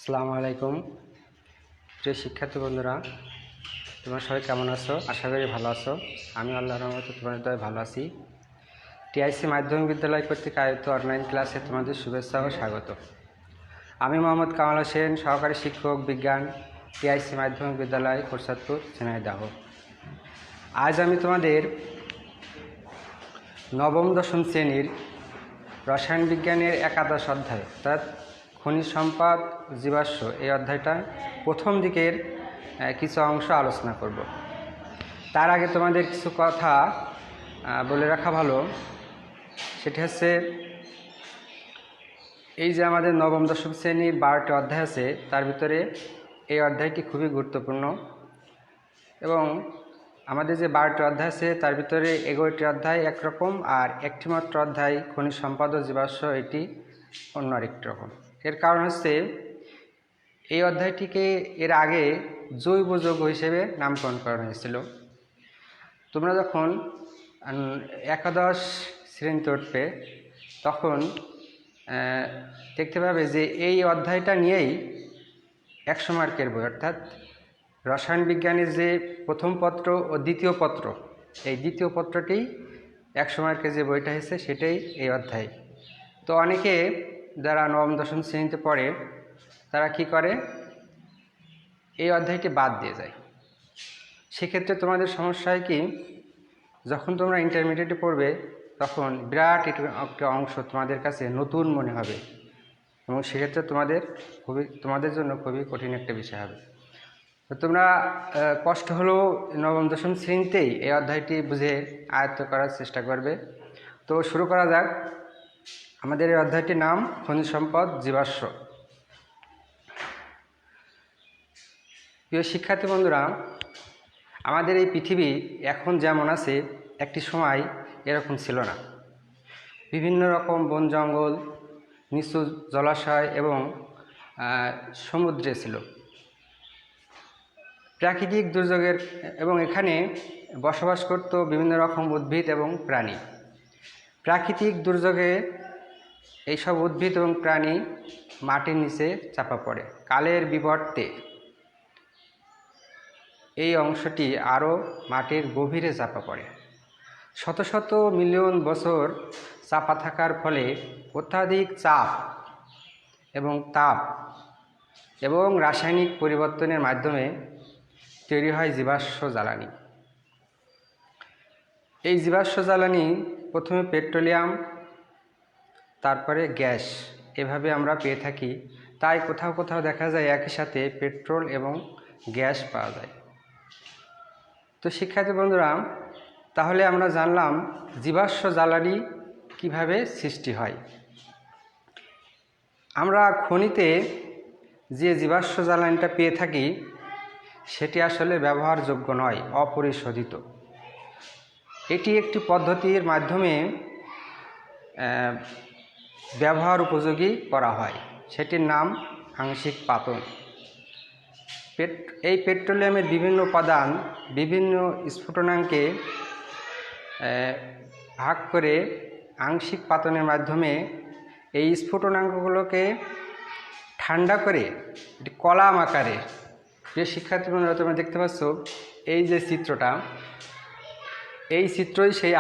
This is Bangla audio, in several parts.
আসসালামু আলাইকুম প্রিয় শিক্ষার্থী বন্ধুরা, তোমরা সবাই কেমন আছো? আশা করি ভালো আছো। আমি আল্লাহর রহমতে তোমাদের দয়ায় ভালো আছি। টিআইসি মাধ্যমিক বিদ্যালয় কর্তৃক আয়োজিত অনলাইন ক্লাসে তোমাদের শুভেচ্ছা ও স্বাগত। আমি মোহাম্মদ কামাল হোসেন, সহকারী শিক্ষক বিজ্ঞান, টিআইসি মাধ্যমিক বিদ্যালয় কোরসাদপুর, ঝিনাইদহ। আজ আমি তোমাদের নবম দশম শ্রেণীর রসায়ন বিজ্ঞানের একাদশ অধ্যায় অর্থাৎ খনিজ সম্পদ জীবাশ্ম এই অধ্যায়টা প্রথম দিকের কিছু অংশ আলোচনা করব। তার আগে তোমাদের কিছু কথা বলে রাখা ভালো। সেটি হচ্ছে, এই যে আমাদের নবম দশম শ্রেণীর 12টি অধ্যায় আছে, তার ভিতরে এই অধ্যায়টি খুবই গুরুত্বপূর্ণ। এবং আমাদের যে 12টি অধ্যায় আছে তার ভিতরে 11টি অধ্যায় একরকম, আর একটি মাত্র অধ্যায় খনিজ সম্পদ ও জীবাশ্ম এটি অন্য আরেকটি রকম। এর কারণ হচ্ছে, এই অধ্যায়টিকে এর আগে জৈব যৌগ হিসেবে নামকরণ করা হয়েছিল। তোমরা যখন একাদশ শ্রেণীতে উঠবে তখন দেখতে পাবে যে এই অধ্যায়টা নিয়েই 100 মার্কের বই, অর্থাৎ রসায়ন বিজ্ঞানের যে প্রথম পত্র ও দ্বিতীয় পত্র, এই দ্বিতীয় পত্রটি 100 মার্কের যে বইটা হয়েছে সেটাই এই অধ্যায়। তো অনেকে যারা নবম দশম শ্রেণীতে পড়ে তারা কি করে, এই অধ্যায়টি বাদ দিয়ে যায়। সেক্ষেত্রে তোমাদের সমস্যা হয় কি, যখন তোমরা ইন্টারমিডিয়েটে পড়বে তখন বিরাট একটা অংশ তোমাদের কাছে নতুন মনে হবে, এবং সেক্ষেত্রে তোমাদের জন্য খুবই কঠিন একটা বিষয় হবে। তো তোমরা কষ্ট হলেও নবম দশম শ্রেণীতেই এই অধ্যায়টি বুঝে আয়ত্ত করার চেষ্টা করবে। তো শুরু করা যাক। আমাদের এই অধ্যায়টির নাম খনিজ সম্পদ জীবাশ্ম। প্রিয় শিক্ষার্থী বন্ধুরা, আমাদের এই পৃথিবী এখন যেমন আছে একটি সময় এরকম ছিল না। বিভিন্ন রকম বন জঙ্গল, নিচু জলাশয় এবং সমুদ্রে ছিল প্রাকৃতিক দুর্যোগের, এবং এখানে বসবাস করত বিভিন্ন রকম উদ্ভিদ এবং প্রাণী। প্রাকৃতিক দুর্যোগে এইসব উদ্ভিদ এবং প্রাণী মাটির নিচে চাপা পড়ে। কালের বিবর্তে এই অংশটি আরও মাটির গভীরে চাপা পড়ে। শত শত মিলিয়ন বছর চাপা থাকার ফলে অত্যাধিক চাপ এবং তাপ এবং রাসায়নিক পরিবর্তনের মাধ্যমে তৈরি হয় জীবাশ্ম জ্বালানি। এই জীবাশ্ম জ্বালানি প্রথমে পেট্রোলিয়াম, তারপরে গ্যাস, এভাবে আমরা পেয়ে থাকি। তাই কোথাও কোথাও দেখা যায় একই সাথে পেট্রোল এবং গ্যাস পাওয়া যায়। তো শিক্ষার্থী বন্ধুরা, তাহলে আমরা জানলাম জীবাশ্ম জ্বালানি কিভাবে সৃষ্টি হয়। আমরা খনিতে যে জীবাশ্ম জ্বালানিটা পেয়ে থাকি সেটি আসলে ব্যবহারযোগ্য নয়, অপরিশোধিত। এটি একটি পদ্ধতির মাধ্যমে ব্যবহার উপযোগী করা হয়, সেটির নাম আংশিক পাতন। এই পেট্রোলিয়ামের বিভিন্ন উপাদান বিভিন্ন স্ফুটনাঙ্কে ভাগ করে আংশিক পাতনের মাধ্যমে এই স্ফুটনাঙ্কগুলোকে ঠান্ডা করে এটি কলাম আকারে, যে শিক্ষার্থী বন্ধুরা তোমরা দেখতে পাচ্ছ এই যে চিত্রটা, এই চিত্রই সেই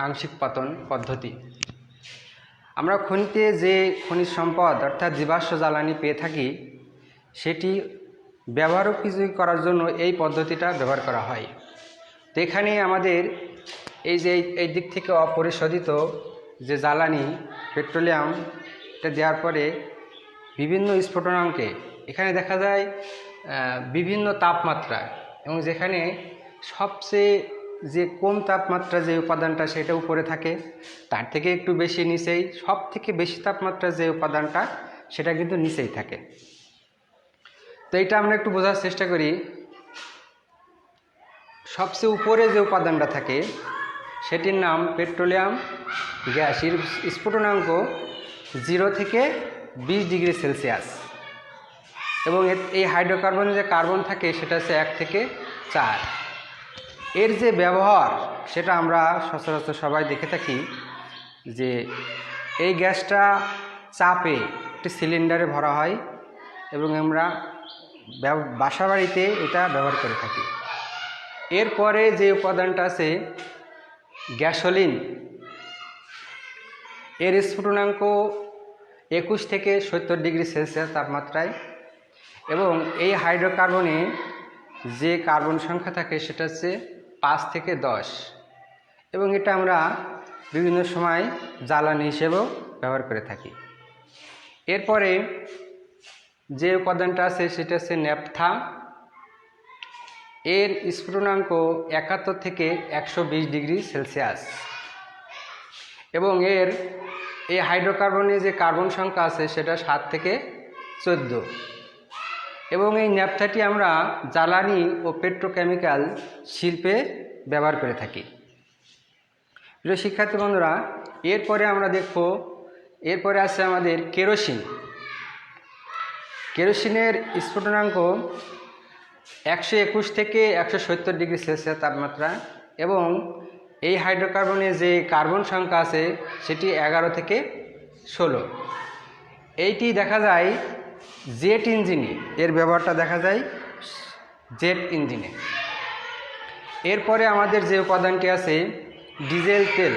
আংশিক পাতন পদ্ধতি। আমরা খনিতে যে খনিজ সম্পদ অর্থাৎ জীবাশ্ম জ্বালানি পেয়ে থাকি সেটি ব্যবহার উপযোগী করার জন্য এই পদ্ধতিটা ব্যবহার করা হয়। তো এখানে আমাদের এই যে এই দিক থেকে অপরিশোধিত যে জ্বালানি পেট্রোলিয়াম, এটা দেওয়ার পরে বিভিন্ন স্ফুটনাঙ্কে এখানে দেখা যায় বিভিন্ন তাপমাত্রায়, এবং যেখানে সবচেয়ে যে কম তাপমাত্রা যে উপাদানটা সেটা উপরে থাকে, তার থেকে একটু বেশি নিচেই, সব থেকে বেশি তাপমাত্রা যে উপাদানটা সেটা কিন্তু নিচেই থাকে। তো এটা আমরা একটু বোঝার চেষ্টা করি। সবচেয়ে উপরে যে উপাদানটা থাকে সেটির নাম পেট্রোলিয়াম গ্যাস। এর স্ফুটনাঙ্ক 0 থেকে 20 ডিগ্রি সেলসিয়াস, এবং এই হাইড্রোকার্বনে যে কার্বন থাকে সেটা হচ্ছে 1 থেকে 4। এর যে ব্যবহার সেটা আমরা সচরাচর সবাই দেখে থাকি যে এই গ্যাসটা চাপে একটি সিলিন্ডারে ভরা হয়, এবং আমরা বাসা বাড়িতে এটা ব্যবহার করে থাকি। এরপরে যে উপাদানটা আছে গ্যাসোলিন, এর স্ফুটনাঙ্ক 21 থেকে 70 ডিগ্রি সেলসিয়াস তাপমাত্রায়, এবং এই হাইড্রোকার্বনে যে কার্বন সংখ্যা থাকে সেটা হচ্ছে 5 থেকে 10, এবং এটা আমরা বিভিন্ন সময় জ্বালানি হিসেবেও ব্যবহার করে থাকি। এরপরে যে উপাদানটা আছে সেটা হচ্ছে ন্যাপথা, এর স্ফুটনাঙ্ক 71 থেকে 120 ডিগ্রি সেলসিয়াস, এবং এই হাইড্রোকার্বনে যে কার্বন সংখ্যা আছে সেটা 7 থেকে 14, এবং এই ন্যাপথাটি আমরা জ্বালানি ও পেট্রোকেমিক্যাল শিল্পে ব্যবহার করে থাকি। প্রিয় শিক্ষার্থী বন্ধুরা, এরপরে আমরা দেখব, এরপরে আছে আমাদের কেরোসিন। কেরোসিনের স্ফুটনাঙ্ক 121 থেকে 170 ডিগ্রি সেলসিয়াস তাপমাত্রা, এবং এই হাইড্রোকার্বনে যে কার্বন সংখ্যা আছে সেটি 11 থেকে 16। এইটি দেখা যায় জেট ইঞ্জিনে, এর ব্যবহারটা দেখা যায় জেট ইঞ্জিনে। এরপরে আমাদের যে উপাদানটি আছে ডিজেল তেল,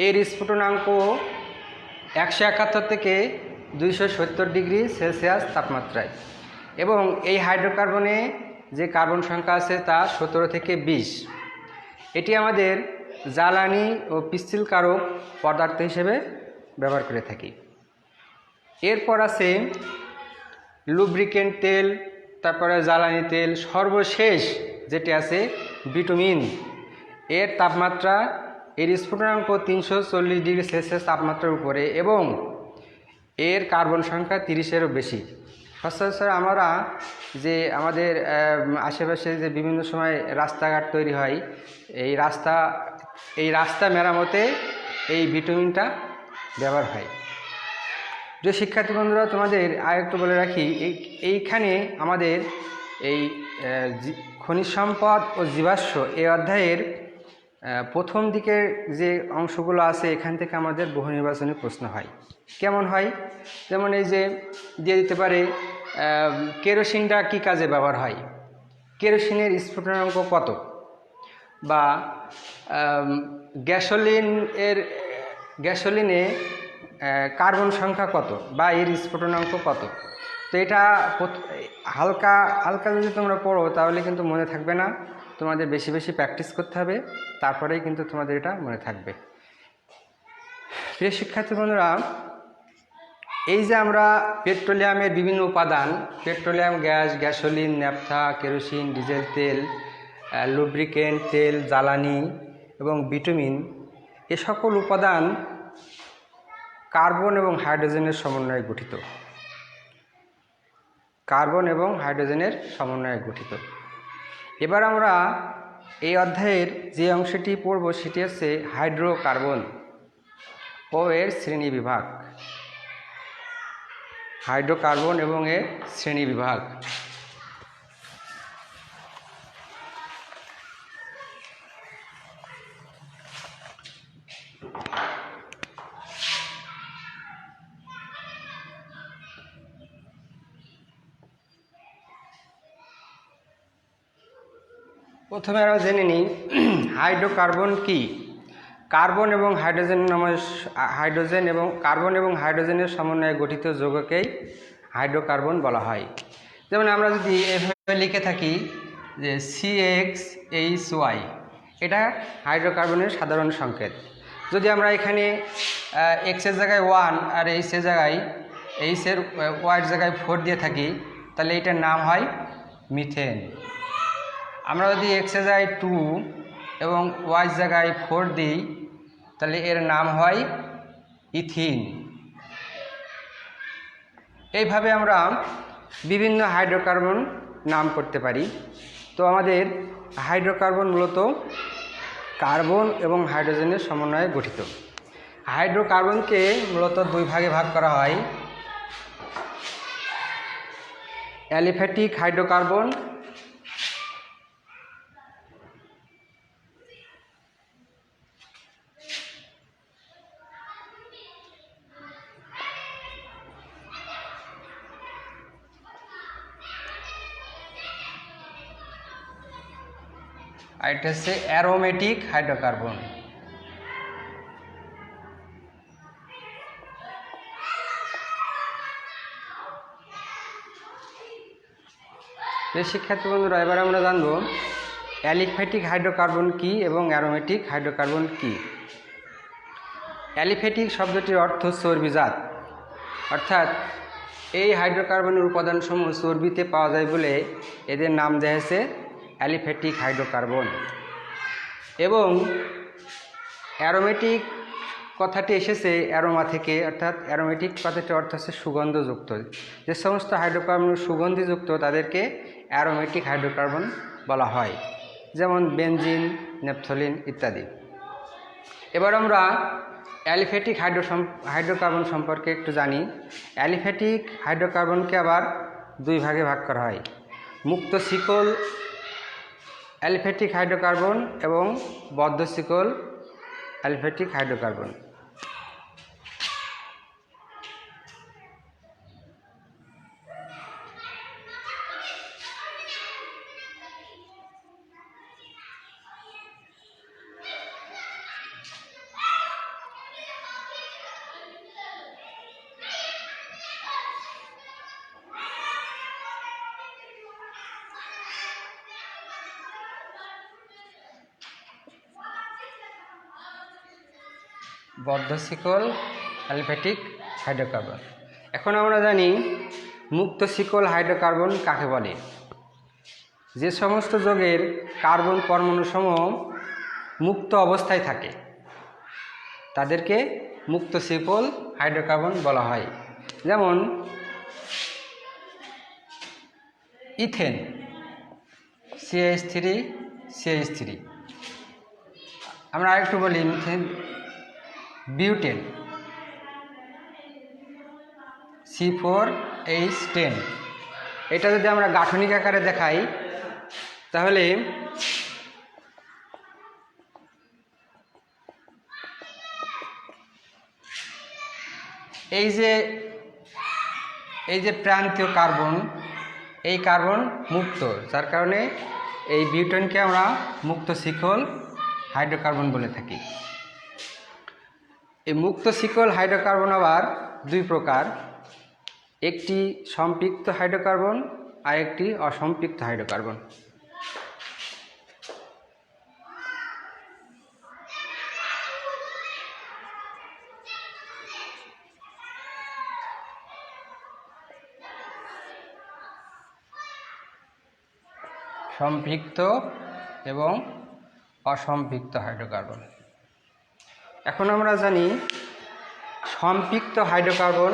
এর স্ফুটনাঙ্ক 171 থেকে 270 ডিগ্রি সেলসিয়াস তাপমাত্রায়, এবং এই হাইড্রোকার্বনে যে কার্বন সংখ্যা আছে তা 17 থেকে 20। এটি আমাদের জ্বালানি ও পিচ্ছিলকারক পদার্থ হিসেবে ব্যবহার করে থাকি। এরপর আছে লুব্রিকেন্ট তেল, তারপরে জ্বালানি তেল, সর্বশেষ যেটি আছে বিটুমিন, এর তাপমাত্রা, এর স্ফুটনাঙ্ক 340 ডিগ্রি সেলসিয়াস তাপমাত্রার উপরে, এবং এর কার্বন সংখ্যা 30-এরও বেশি। সচরাচর আমরা যে আমাদের আশেপাশে যে বিভিন্ন সময় রাস্তাঘাট তৈরি হয়, এই রাস্তা মেরামতে এই বিটুমিনটা ব্যবহার হয়। যে শিক্ষার্থী বন্ধুরা, তোমাদের আরেকটু বলে রাখি, এইখানে আমাদের এই খনিজ সম্পদ ও জীবাশ্ম এই অধ্যায়ের প্রথম দিকের যে অংশগুলো আছে এখান থেকে আমাদের বহু নির্বাচনী প্রশ্ন হয়। কেমন হয়? যেমন এই যে দিয়ে দিতে পারে কেরোসিনটা কী কাজে ব্যবহার হয়, কেরোসিনের স্ফুটনাঙ্ক কত, বা গ্যাসোলিনে কার্বন সংখ্যা কত বা এর স্ফুটনাঙ্ক কত। তো এটা হালকা হালকা যদি তোমরা পড়ো তাহলে কিন্তু মনে থাকবে না, তোমাদের বেশি বেশি প্র্যাকটিস করতে হবে, তারপরেই কিন্তু তোমাদের এটা মনে থাকবে। প্রিয় শিক্ষার্থী বন্ধুরা, এই যে আমরা পেট্রোলিয়ামের বিভিন্ন উপাদান, petroleum gas, gasoline, naphtha, kerosene, diesel তেল, লুব্রিকেন্ট তেল, জ্বালানি এবং বিটুমিন, এ সকল উপাদান কার্বন এবং হাইড্রোজেনের সমন্বয়ে গঠিত। কার্বন এবং হাইড্রোজেনের সমন্বয়ে গঠিত। এবার আমরা এই অধ্যায়ের যে অংশটি পড়ব সেটি হচ্ছে হাইড্রোকার্বন ও এর শ্রেণীবিভাগ। হাইড্রোকার্বন এবং এর শ্রেণীবিভাগ। প্রথমে আমরা জেনে নিই হাইড্রোকার্বন কি। কার্বন এবং হাইড্রোজেনের সমন্বয়ে গঠিত যৌগকেই হাইড্রোকার্বন বলা হয়। যেমন আমরা যদি এভাবে লিখে থাকি যে CXHY, এটা হাইড্রোকার্বনের সাধারণ সংকেত। যদি আমরা এখানে X-এর জায়গায় 1 আর H-এর জায়গায় Y-এর জায়গায় 4 দিয়ে থাকি তাহলে এটার নাম হয় মিথেন। আমরা যদি X-এর জায়গায় 2 এবং Y জায়গায় 4 দিই তাহলে এর নাম হয় ইথিন। এইভাবে আমরা বিভিন্ন হাইড্রোকার্বন নাম করতে পারি। তো আমাদের হাইড্রোকার্বন মূলত কার্বন এবং হাইড্রোজেনের সমন্বয়ে গঠিত। হাইড্রোকার্বনকে মূলত দুই ভাগে ভাগ করা হয়, অ্যালিফ্যাটিক হাইড্রোকার্বন আর এটা হচ্ছে অ্যারোমেটিক হাইড্রোকার্বন। শিক্ষার্থী বন্ধুরা, এবার আমরা জানব অ্যালিফ্যাটিক হাইড্রোকার্বন কি এবং অ্যারোমেটিক হাইড্রোকার্বন কি। অ্যালিফ্যাটিক শব্দটির অর্থ চর্বিজাত, অর্থাৎ এই হাইড্রোকার্বনের উপাদানসমূহ চর্বিতে পাওয়া যায় বলে এদের নাম দেওয়া হয়েছে অ্যালিফ্যাটিক হাইড্রোকার্বন। এবং অ্যারোমেটিক কথাটি এসেছে অ্যারোমা থেকে, অর্থাৎ অ্যারোমেটিক কথাটির অর্থ হচ্ছে সুগন্ধযুক্ত। যে সমস্ত হাইড্রোকার্বন সুগন্ধিযুক্ত তাদেরকে অ্যারোমেটিক হাইড্রোকার্বন বলা হয়, যেমন বেনজিন, নেপথলিন ইত্যাদি। এবার আমরা অ্যালিফ্যাটিক হাইড্রোকার্বন সম্পর্কে একটু জানি। অ্যালিফ্যাটিক হাইড্রোকার্বনকে আবার দুই ভাগে ভাগ করা হয়: মুক্ত শিকল অ্যালিফ্যাটিক হাইড্রোকার্বন এবং বদ্ধ শিকল অ্যালিফ্যাটিক হাইড্রোকার্বন। বদ্ধ শিকল অ্যালিফ্যাটিক হাইড্রোকার্বন। এখন আমরা জানি মুক্ত শিকল হাইড্রোকার্বন কাকে বলে। যে সমস্ত যৌগের কার্বন পরমাণুসমূহ মুক্ত অবস্থায় থাকে তাদেরকে মুক্ত শিকল হাইড্রোকার্বন বলা হয়। যেমন ইথেন CH3 CH3। আমরা আরেকটু বলি মিথেন বিউটেন C4H10। এটা যদি আমরা গাঠনিক আকারে দেখাই তাহলে এই যে প্রান্তীয় কার্বন, এই কার্বন মুক্ত, যার কারণে এই বিউটেনকে আমরা মুক্ত শিকল হাইড্রোকার্বন বলে থাকি। এই মুক্ত শিকল হাইড্রোকার্বন আবার দুই প্রকার: একটি সম্পৃক্ত হাইড্রোকার্বন আর একটি অসম্পৃক্ত হাইড্রোকার্বন। সম্পৃক্ত এবং অসম্পৃক্ত হাইড্রোকার্বন। এখন আমরা জানি সম্পৃক্ত হাইড্রোকার্বন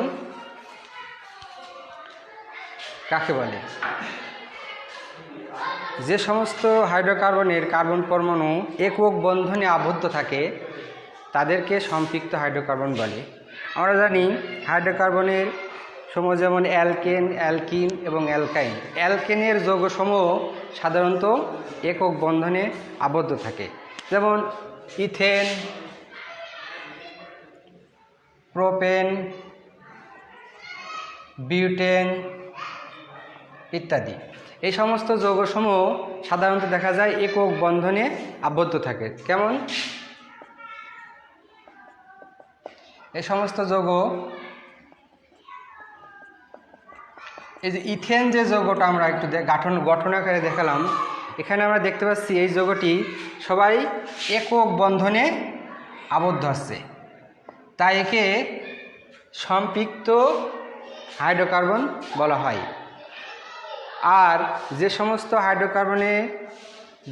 কাকে বলে। যে সমস্ত হাইড্রোকার্বনের কার্বন পরমাণু একক বন্ধনে আবদ্ধ থাকে তাদেরকে সম্পৃক্ত হাইড্রোকার্বন বলে। আমরা জানি হাইড্রোকার্বনের সমূহ যেমন অ্যালকেন, অ্যালকিন এবং অ্যালকাইন। অ্যালকেনের যৌগসমূহ সাধারণত একক বন্ধনে আবদ্ধ থাকে, যেমন ইথেন, প্রোপেন, বিউটেন ইত্যাদি। এই সমস্ত যৌগসমূহ সাধারণত দেখা যায় একক বন্ধনে আবদ্ধ থাকে। কেমন? এই সমস্ত যৌগ, এই যে ইথেন যে যৌগটা আমরা একটু গঠন আকারে দেখালাম, এখানে আমরা দেখতে পাচ্ছি এই যৌগটি সবাই একক বন্ধনে আবদ্ধ আছে, তাই একে সম্পৃক্ত হাইড্রোকার্বন বলা হয়। আর যে সমস্ত হাইড্রোকার্বনে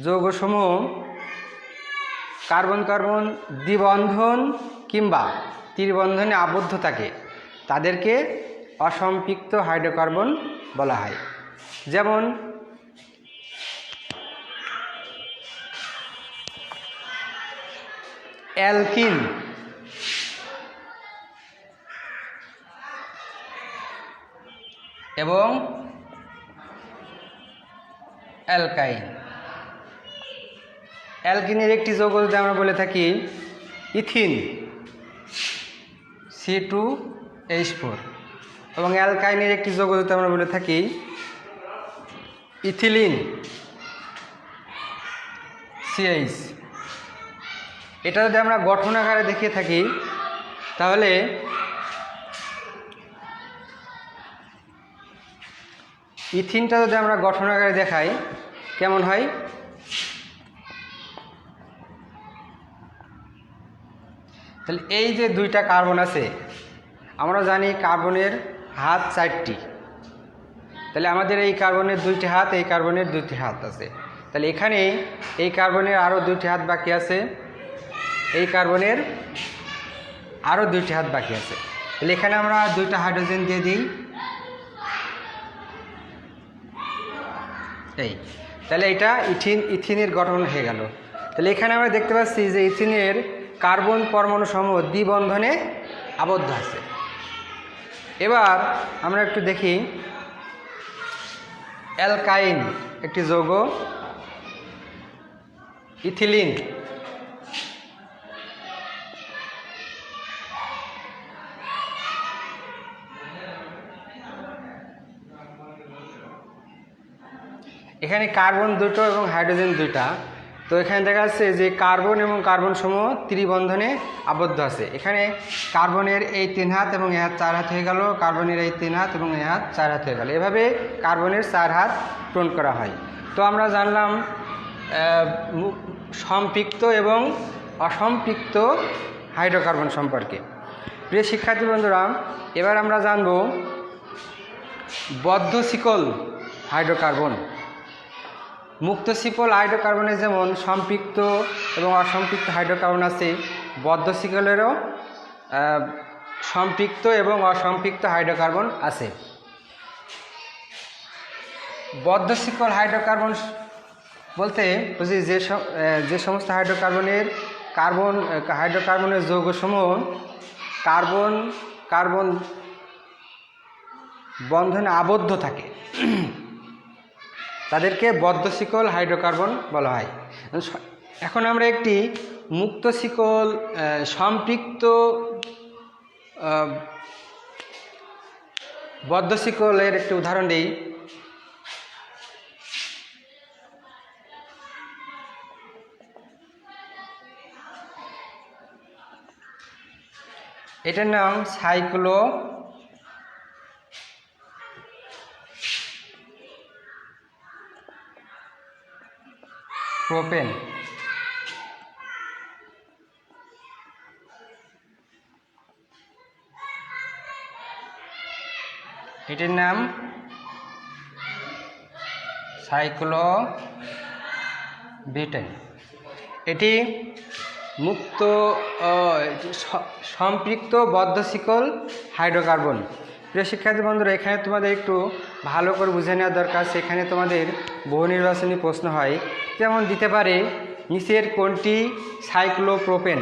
যৌগসমূহ কার্বন কার্বন দ্বিবন্ধন কিংবা ত্রিবন্ধনে আবদ্ধ থাকে তাদেরকে অসম্পৃক্ত হাইড্রোকার্বন বলা হয়। যেমন অ্যালকিন এবং অ্যালকাইন। অ্যালকিনের একটি যৌগ যদি আমরা বলে থাকি ইথিন C2H4 এবং অ্যালকাইনের একটি যৌগ যদি আমরা বলে থাকি ইথিলিন CH। এটা যদি আমরা গঠন আকারে দেখিয়ে থাকি তাহলে ইথিনটা যদি আমরা গঠন আকারে দেখাই কেমন হয়, তাহলে এই যে দুইটা কার্বন আছে, আমরা জানি কার্বনের হাত 4টি, তাহলে আমাদের এই কার্বনের 2টি হাত, এই কার্বনের 2টি হাত আছে। তাহলে এখানে এই কার্বনের আরও 2টি হাত বাকি আছে, এই কার্বনের আরও 2টি হাত বাকি আছে। তাহলে এখানে আমরা 2টা হাইড্রোজেন দিয়ে দিই, এই তাহলে এটা ইথিনের গঠন হয়ে গেল। তাহলে এখানে আমরা দেখতে পাচ্ছি যে ইথিনের কার্বন পরমাণু সমূহ দ্বিবন্ধনে আবদ্ধ আছে। এবার আমরা একটু দেখি অ্যালকাইন একটি যৌগ, ইথিলিন। এখানে কার্বন 2টো এবং হাইড্রোজেন 2টা। তো এখানে দেখা যাচ্ছে যে কার্বন এবং কার্বন সমূহ ত্রিবন্ধনে আবদ্ধ আছে। এখানে কার্বনের এই 3 হাত এবং এ হাত 4 হাত হয়ে গেল, কার্বনের এই 3 হাত এবং এ হাত 4 হাত হয়ে গেল। এভাবে কার্বনের 4 হাত পূরণ করা হয়। তো আমরা জানলাম সম্পৃক্ত এবং অসম্পৃক্ত হাইড্রোকার্বন সম্পর্কে। প্রিয় শিক্ষার্থী বন্ধুরা, এবার আমরা জানব বদ্ধ শিকল হাইড্রোকার্বন। মুক্ত শিকল হাইড্রোকার্বনে যেমন সম্পৃক্ত এবং অসম্পৃক্ত হাইড্রোকার্বন আছে, বদ্ধ শিকলেরও সম্পৃক্ত এবং অসম্পৃক্ত হাইড্রোকার্বন আছে। বদ্ধ শিকল হাইড্রোকার্বন বলতে বুঝি যে সমস্ত হাইড্রোকার্বনের যৌগসমূহ কার্বন বন্ধনে আবদ্ধ থাকে তাদেরকে বদ্ধ শিকল হাইড্রোকার্বন বলা হয়। এখন আমরা একটি মুক্ত শিকল সম্পৃক্ত বদ্ধ শিকলের একটি উদাহরণ দিই। এটার নাম সাইক্লোপ্রোপেন। এটির নাম সাইক্লোবিউটেন। এটি মুক্ত সম্পৃক্ত বদ্ধ শিকল হাইড্রোকার্বন। প্রিয় শিক্ষার্থী বন্ধুরা, এখানে তোমাদের একটু ভালো করে বুঝে নেওয়া দরকার। সেখানে তোমাদের বহু নির্বাচনী প্রশ্ন হয়, যেমন দিতে পারে নিচের কোনটি সাইক্লোপ্রোপেন।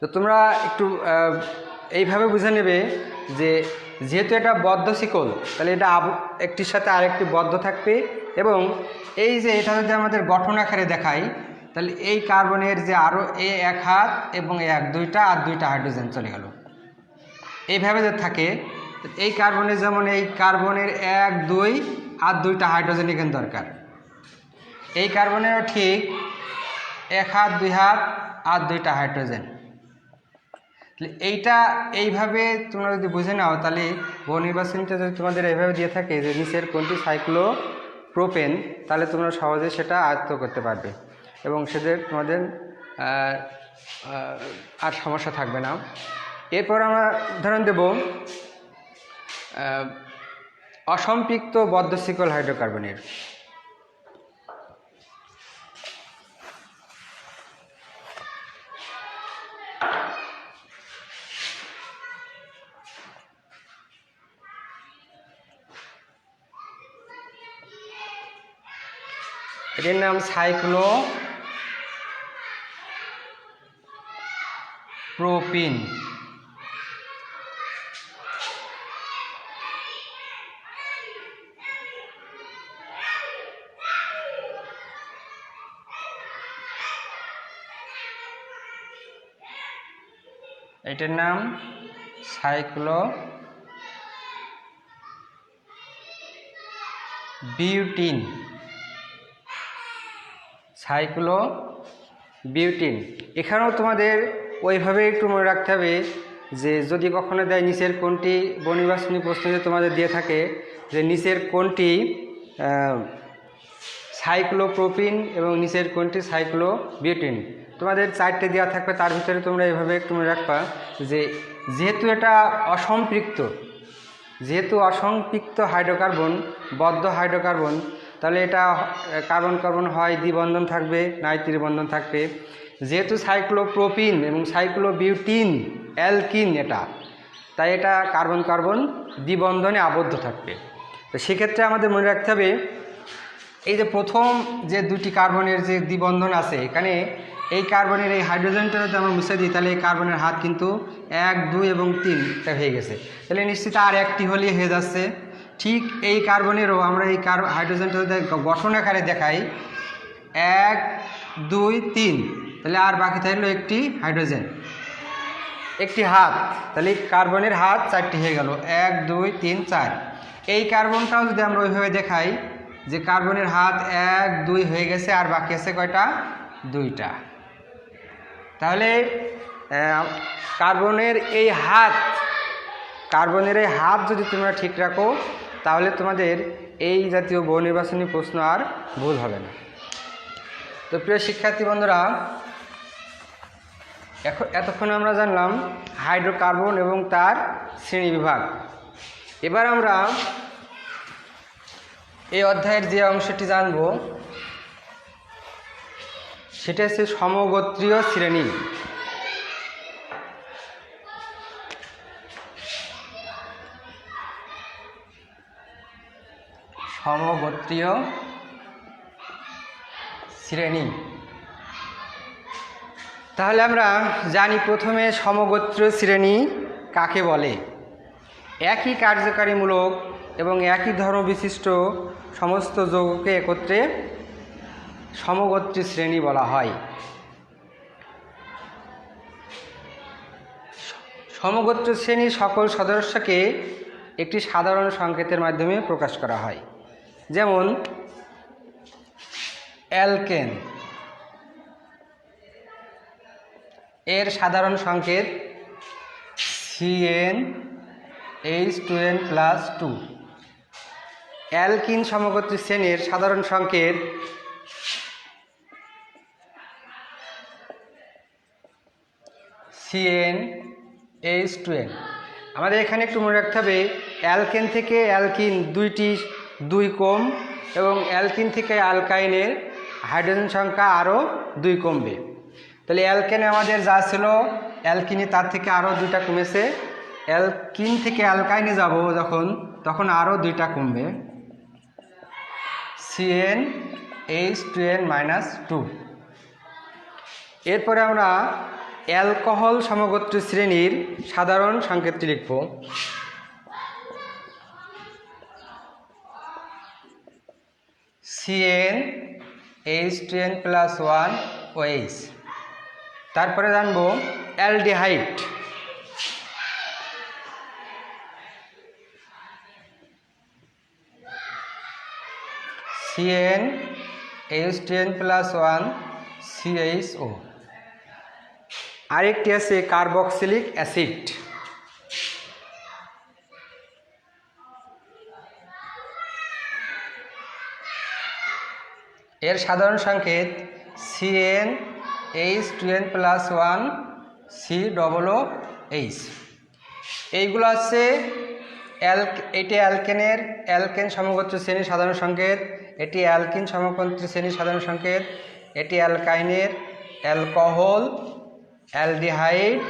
তো তোমরা একটু এইভাবে বুঝে নেবে যে যেহেতু এটা বদ্ধ শিকল, তাহলে এটা একটির সাথে আরেকটি বদ্ধ থাকবে, এবং এই যে এটা যদি আমাদের গঠন আকারে দেখাই, তাহলে এই কার্বনের যে আরও এক হাত এবং দুইটা আর 2টা হাইড্রোজেন চলে গেল। এইভাবে যদি থাকে, এই কার্বনের যেমন এই কার্বনের 1, 2 আর 2টা হাইড্রোজেন এখানে দরকার। এই কার্বনেরও ঠিক 1 হাত 2 হাত আর 2টা হাইড্রোজেন। এইটা এইভাবে তোমরা যদি বুঝে নাও, তাহলে বহু নির্বাচনীটা যদি তোমাদের এইভাবে দিয়ে থাকে যে নিচের কোনটি সাইক্লোপ্রোপেন, তাহলে তোমরা সহজে সেটা আয়ত্ত করতে পারবে এবং তোমাদের আর সমস্যা থাকবে না। এরপর আমরা উদাহরণ দেব অসম্পৃক্ত বদ্ধ শিকল হাইড্রোকার্বনের। এটির নাম সাইক্লোপ্রোপিন। এটার নাম সাইক্লোবিউটিন। সাইক্লোবিউটিন। এখানেও তোমাদের ওইভাবে একটু মনে রাখতে হবে যে যদি কখনো দেয় নিচের কোনটি বহুনির্বাচনী প্রশ্নে তোমাদের দিয়ে থাকে যে নিচের কোনটি সাইক্লোপ্রোপিন এবং নিচের কোনটি সাইক্লোবিউটিন, তোমাদের 4টে দেওয়া থাকবে, তার ভিতরে তোমরা এভাবে একটু মনে রাখবা যে যেহেতু এটা অসম্পৃক্ত হাইড্রোকার্বন, বদ্ধ হাইড্রোকার্বন, তাহলে এটা কার্বন কার্বন হয় দ্বিবন্ধন থাকবে, নাই ত্রিবন্ধন থাকবে। যেহেতু সাইক্লোপ্রোপিন এবং সাইক্লোবিউটিন অ্যালকিন এটা, তাই এটা কার্বন কার্বন দ্বিবন্ধনে আবদ্ধ থাকবে। তো সেক্ষেত্রে আমাদের মনে রাখতে হবে এই যে প্রথম যে দুটি কার্বনের যে দ্বিবন্ধন আছে, এখানে এই কার্বনের এই হাইড্রোজেনটা যদি আমরা মুছে দিই তাহলে এই কার্বনের হাত কিন্তু 1, 2 এবং 3টা হয়ে গেছে, তাহলে নিশ্চিত আর একটি হলেই হয়ে যাচ্ছে। ঠিক এই কার্বনেরও আমরা এই হাইড্রোজেনটা যদি গঠন আকারে দেখাই 1, 2, 3, তাহলে আর বাকি থাকলো একটি হাইড্রোজেন, একটি হাত, তাহলে কার্বনের হাত 4টি হয়ে গেল, 1, 2, 3, 4। এই কার্বনটাও যদি আমরা ওইভাবে দেখাই যে কার্বনের হাত 1, 2 হয়ে গেছে, আর বাকি আছে কয়টা? 2টা। তাহলে কার্বনের এই হাত যদি তোমরা ঠিক রাখো তাহলে তোমাদের এই জাতীয় বহুনির্বাচনী প্রশ্ন আর ভুল হবে না। তো প্রিয় শিক্ষার্থী বন্ধুরা, এতক্ষণ আমরা জানলাম হাইড্রোকার্বন এবং তার শ্রেণীবিভাগ। এবার আমরা এই অধ্যায়ের যে অংশটি জানব সেটা হচ্ছে সমগোত্রীয় শ্রেণী। সমগোত্রীয় শ্রেণী। তাহলে আমরা জানি প্রথমে সমগোত্রীয় শ্রেণী কাকে বলে। একই কার্যকারীমূলক এবং একই ধর্ম বিশিষ্ট সমস্ত যৌগকে একত্রে সমগোত্রী শ্রেণী বলা হয়। সমগোত্র শ্রেণীর সকল সদস্যকে একটি সাধারণ সংকেতের মাধ্যমে প্রকাশ করা হয়। যেমন অ্যালকেন, এর সাধারণ সংকেত CnH2n+2। অ্যালকিন সমগোত্রী শ্রেণীর সাধারণ সংকেত CnH2n। আমাদের এখানে একটু মনে রাখতে হবে অ্যালকেন থেকে অ্যালকিন 2 কম এবং অ্যালকিন থেকে অ্যালকাইনের হাইড্রোজেন সংখ্যা আরও 2 কমবে। তাহলে অ্যালকেনে আমাদের যা ছিল অ্যালকিনে তার থেকে আরও 2টা কমেছে, অ্যালকিন থেকে অ্যালকাইনে যাব তখন আরও 2টা কমবে, CnH2n-2। এরপরে আমরা অ্যালকোহল সমগোত্রী শ্রেণীর সাধারণ সংকেতটি লিখব। CnH2n+1OH। তারপরে জানবো অ্যালডিহাইড। CnH2n+1CHO। আরেকটি আছে কার্বক্সিলিক অ্যাসিড। এর সাধারণ সংকেত CnH2n+1COOH। এইগুলো আছে এটি অ্যালকেন সমগোত্র শ্রেণীর সাধারণ সংকেত, এটি অ্যালকিন সমগোত্র শ্রেণীর সাধারণ সংকেত, এটি অ্যালকাইনের অ্যালকোহল, অ্যালডিহাইড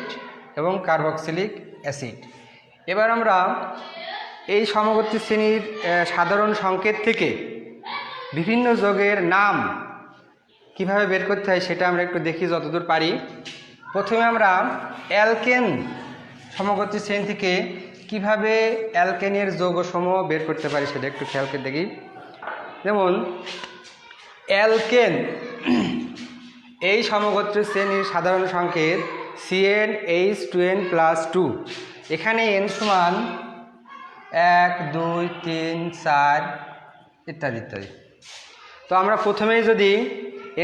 এবং কার্বক্সিলিক অ্যাসিড। এবার আমরা এই সমগোত্রী শ্রেণীর সাধারণ সংকেত থেকে বিভিন্ন যৌগের নাম কিভাবে বের করতে হয় সেটা আমরা একটু দেখি যতদূর পারি। প্রথমে আমরা অ্যালকেন সমগোত্রী শ্রেণী থেকে কিভাবে অ্যালকেনের যৌগসমূহ বের করতে পারি সেটা একটু খেয়াল করে দেখি। যেমন অ্যালকেন এই সমগোত্রী শ্রেণীর সাধারণ সংকেত CnH2n+2। এখানে n সমান 1, 2, 3, 4 ইত্যাদি ইত্যাদি। তো আমরা প্রথমেই যদি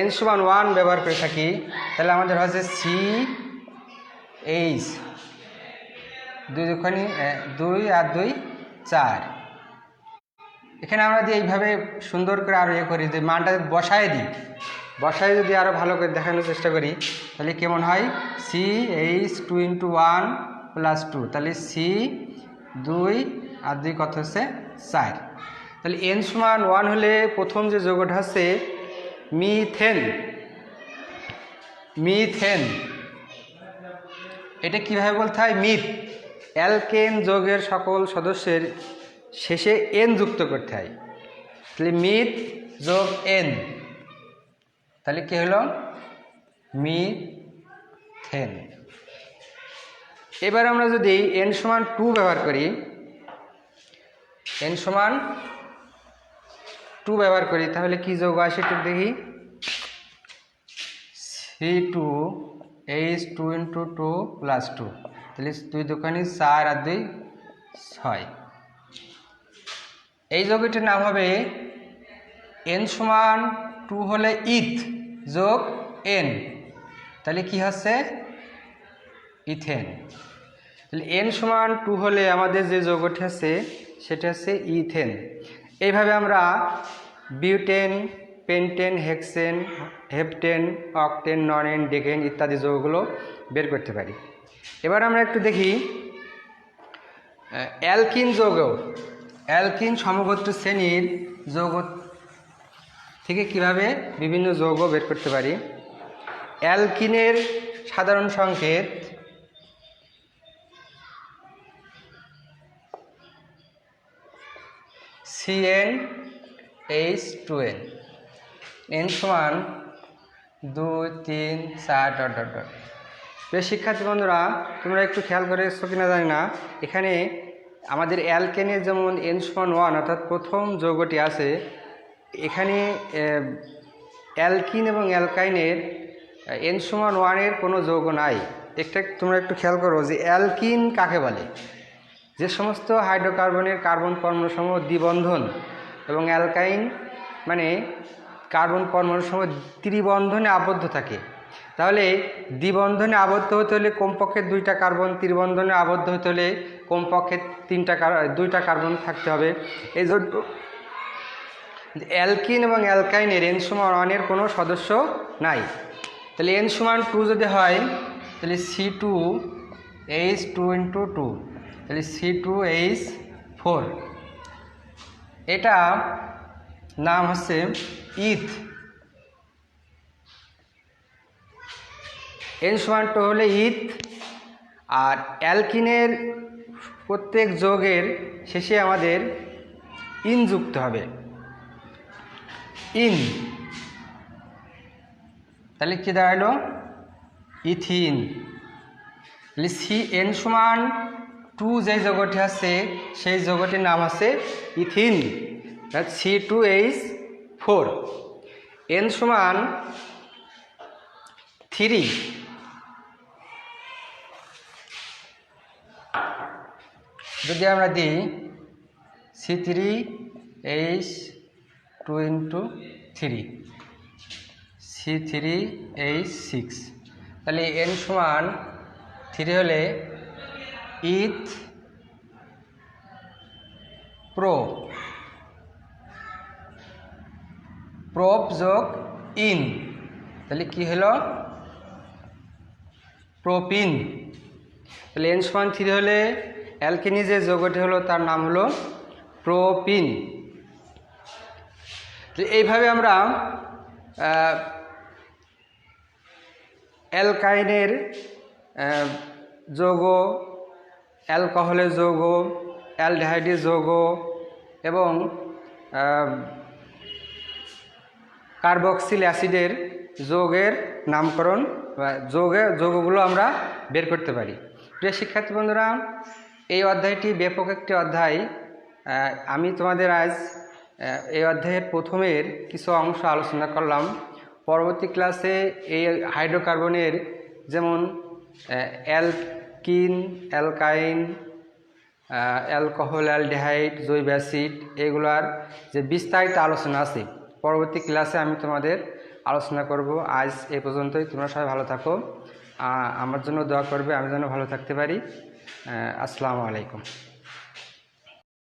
n=1 ব্যবহার করে থাকি, তাহলে আমাদের হচ্ছে CH, 2 আর 2 4। এখানে আমরা যদি এইভাবে সুন্দর করে আরও করি, যে মানটা বসায় দিই, বসায় যদি আরও ভালো করে দেখানোর চেষ্টা করি, তাহলে কেমন হয়, CH 2 × 1 + 2, তাহলে C2 আর 2 কত হচ্ছে 4। তাহলে n=1 হলে প্রথম যে যৌগটা হচ্ছে মিথেন। এটা কিভাবে বলতে হয়, অ্যালকেন যৌগের সকল সদস্যের শেষে n যুক্ত করতে হয়, তাহলে মিথ যোগ n, তাহলে কি হলো, মিথেন। এবার আমরা যদি n=2 ব্যবহার করি, n=2 ব্যবহার করি, তাহলে কি যৌগ আসে একটু দেখি, C2H 2 × 2 + 2, তাহলে 2 × 4 আর 2 6। এই যৌগটির নাম হবে, n=2 হলে ইথ যোগ n, তাহলে কি হচ্ছে, ইথেন। তাহলে n=2 হলে আমাদের যে যৌগটি আছে সেটা হচ্ছে ইথেন। এইভাবে আমরা butane, pentane, hexane, heptane, octane, nonane, decane ইত্যাদি যৌগগুলো বের করতে পারি। এবার আমরা একটু দেখি অ্যালকিন যৌগ, অ্যালকিন সমগোত্র শ্রেণীর যৌগ থেকে কিভাবে বিভিন্ন যৌগ বের করতে পারি। অ্যালকিনের সাধারণ সংকেত CnH2n, n=2 3 4 ... প্রিয় শিক্ষার্থী বন্ধুরা, তোমরা একটু খেয়াল করেছো কিনা জানি না, এখানে আমাদের অ্যালকেনের যেমন n=1 অর্থাৎ প্রথম যৌগটি আছে, এখানে অ্যালকিন এবং অ্যালকাইনের n=1 এর কোনো যৌগ নাই। একটা তোমরা একটু খেয়াল করো যে অ্যালকিন কাকে বলে, যে সমস্ত হাইড্রোকার্বনের কার্বন পরমাণুসমূহ দ্বিবন্ধন, এবং অ্যালকাইন মানে কার্বন পরমাণুসমূহ ত্রিবন্ধনে আবদ্ধ থাকে। তাহলে দ্বিবন্ধনে আবদ্ধ হতে হলে কমপক্ষে 2টা কার্বন, ত্রিবন্ধনে আবদ্ধ হতে হলে কমপক্ষে 2টা কার্বন থাকতে হবে। এই জন্য অ্যালকিন এবং অ্যালকাইনের n=1 এর কোনো সদস্য নাই। তাহলে n=2 যদি হয়, তাহলে C2H 2 × 2, তাহলে C2H4, এটা নাম হচ্ছে ইথ। n=2 হলে ইথ, আর অ্যালকিনের প্রত্যেক যৌগের শেষে আমাদের ইন যুক্ত হবে, ইন, তাহলে কি দাঁড়ালো, ইথিন। তাহলে n=2 যে যৌগটি আছে সেই যৌগটির নাম আছে ইথিন, C2H4। n=3, যদি আমরা দিই C3H2 × 3, C3H6, তাহলে n=3 হলে ইথ প্রোপ যোগ ইন, তাহলে কি হলো, প্রোপিন। তাহলে n=3 হলে অ্যালকিনি যে যৌগটি হলো তার নাম হলো প্রোপিন। এইভাবে আমরা অ্যালকাইনের যৌগ, অ্যালকোহলের যৌগ, অ্যালডিহাইডের যৌগ এবং কার্বক্সিল অ্যাসিডের যৌগের নামকরণ বা যৌগগুলো আমরা বের করতে পারি। প্রিয় শিক্ষার্থী বন্ধুরা, এই অধ্যায়টি ব্যাপক একটি অধ্যায়। আমি তোমাদের আজ এই অধ্যায়ের প্রথমের কিছু অংশ আলোচনা করলাম। পরবর্তী ক্লাসে এই হাইড্রোকার্বনের যেমন অ্যালকিন, অ্যালকাইন, অ্যালকোহল, অ্যালডিহাইড, জৈব অ্যাসিড, এগুলার যে বিস্তারিত আলোচনা আছে পরবর্তী ক্লাসে আমি তোমাদের আলোচনা করব। আজ এই পর্যন্তই। তোমরা সবাই ভালো থাকো, আমার জন্য দোয়া করবে, আমি যেন ভালো থাকতে পারি। আসসালামু আলাইকুম।